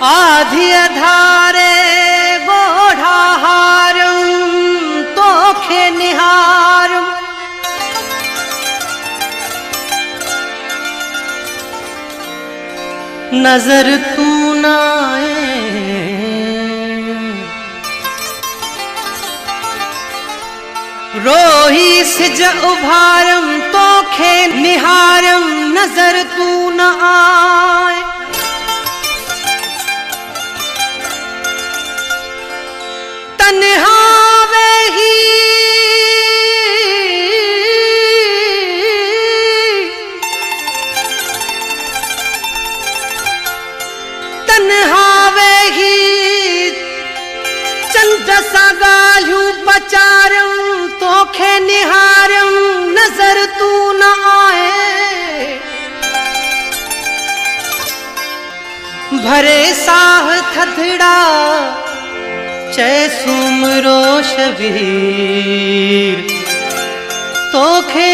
आधी अधारे गोढ़ा हारम तोखे निहारम नजर तू ना आए रोही सिज उभारम तोखे निहारम नजर तू न आए तन्हा वेही तन्हा वेही चंद सा गाल्हू पचारम तोखे निहारम नजर तू न आए भरे साह थधड़ा चैसुमरो शबीर तोखे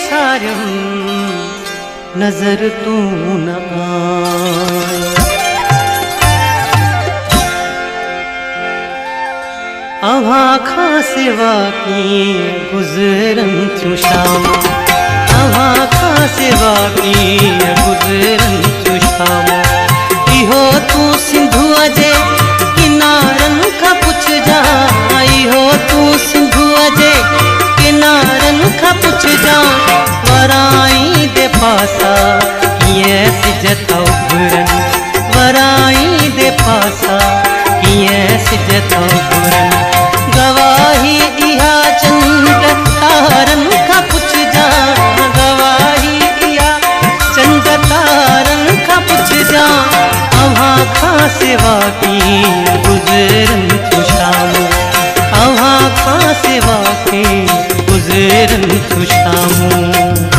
सारम नजर तू न आए अवा खां सिवा की गुजरन थियूं शाम अवा खां सिवा की गुजरन थियूं शाम इहो तू सिंधुअ जे किनारन खां पुछजा इहो तू सिंधुअ जे किनारन खां पुछजा वराई दे पासा कीअं सिज था उभरन वराई दे पासा कीअं सिज था उभरन गवाही इहा चंद तारन खां पुछजा गवाही इहा चंद तारन खां पुछजा अव्हां खां सिवा की गुजरन थियूं शाम अव्हां खां सिवा की गुजरन थियूं शाम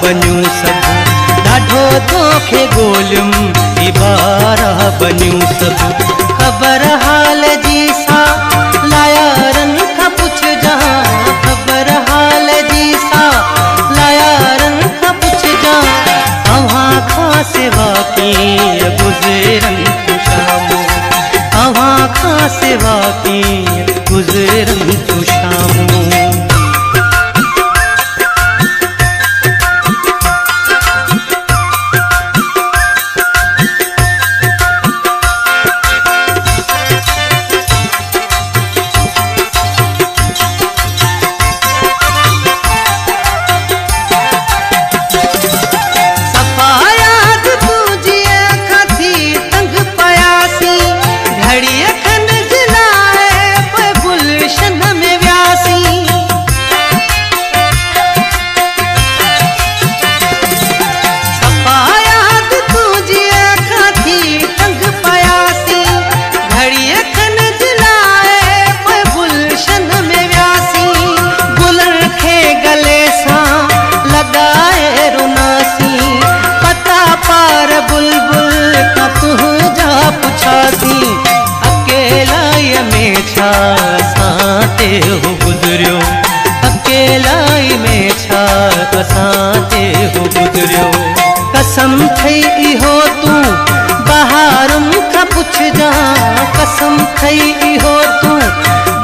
बन्यूं सब ॾाढो तोखे ॻोल्हियुम इबारा बन्यूं सब ख़बर हाल जी सा लायारन खां पुछजा ख़बर हाल जी सा लायारन खां पुछजा अव्हां खां सिवा कीअं गुज़रन थियूं शामूं अव्हां खां सिवा कीअं गुज़रन थियूं शामूं अकेलाई में छा असां ते हो गुज़रियो अकेलाई में छा असां ते हो गुज़रियो कसम थई इहो तूं बहारुनि खां पुछजा कसम थई इहो तूं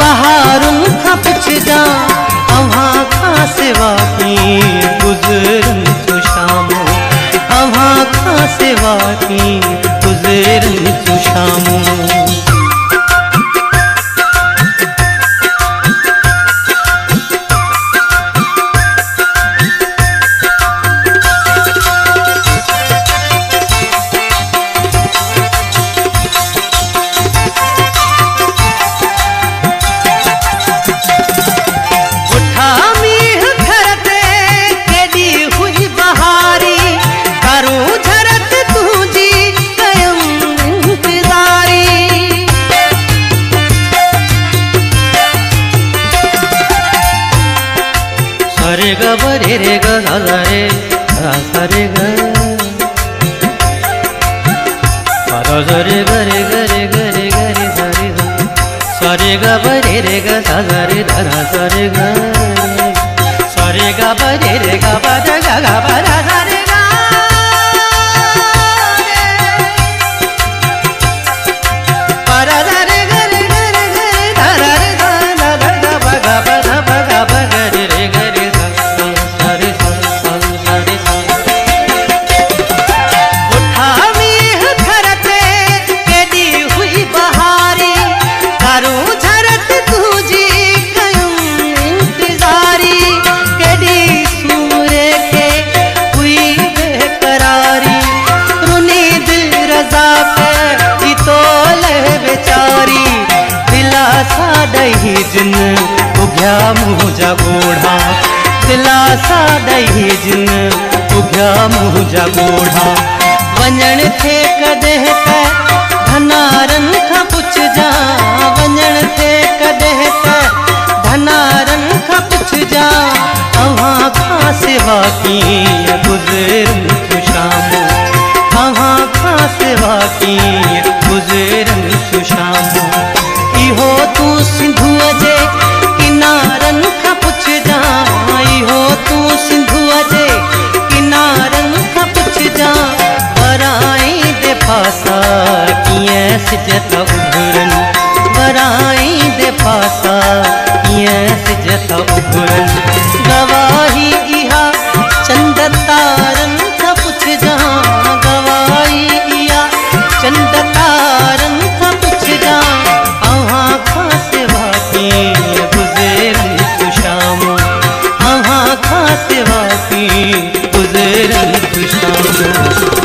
बहारुनि रे ग ब रे ग सा रे सा रे ग सा रे ग रे ग रे ग रे ग रे सा रे ग ब रे ग सा रे सा रे ग सा रे ग ब रे ग ब द ग ग ब द सा रे ग प द रे ग रे ग रे ग रे ध रे ग ध ध ग ब ग ब ध ब ग ब ग रे रे ग रे सा रे सा रे सा उठावी धरते केडी हुई बहारी करूं झरत तुझी कयूं इंतजारी केडी सूरे के हुई बेकरारी रुनी दिल रजा पे ही तोले बेचारी दिलासा दही जिन उग्या मुझा गोढ़ा दिलासा दही जिन उग्या मुझा गोढ़ा वञण थे कॾहिं त धनारन खां पुछजां वञण थे कॾहिं त धनारन खां पुछजां तव्हां खां सिवा कीअं गुज़रन थियूं शामूं तव्हां खां सिवा कीअं गुज़रन थियूं शामूं इहो तूं सिंधुअ जे किनारन खां पुछजां इहो तूं सिंधुअ जे किनारन खां पुछजां वराई दे पासा कीअं सिज था उभरन वराई दे पासा कीअं सिज था उभरन गवाही इहा चंद तारन खां पुछजां गवाही इहा चंद तारन खां पुछजां अव्हां खां सिवा कीअं गुज़रन थियूं शामूं अव्हां खां सिवा कीअं गुज़रन थियूं शामूं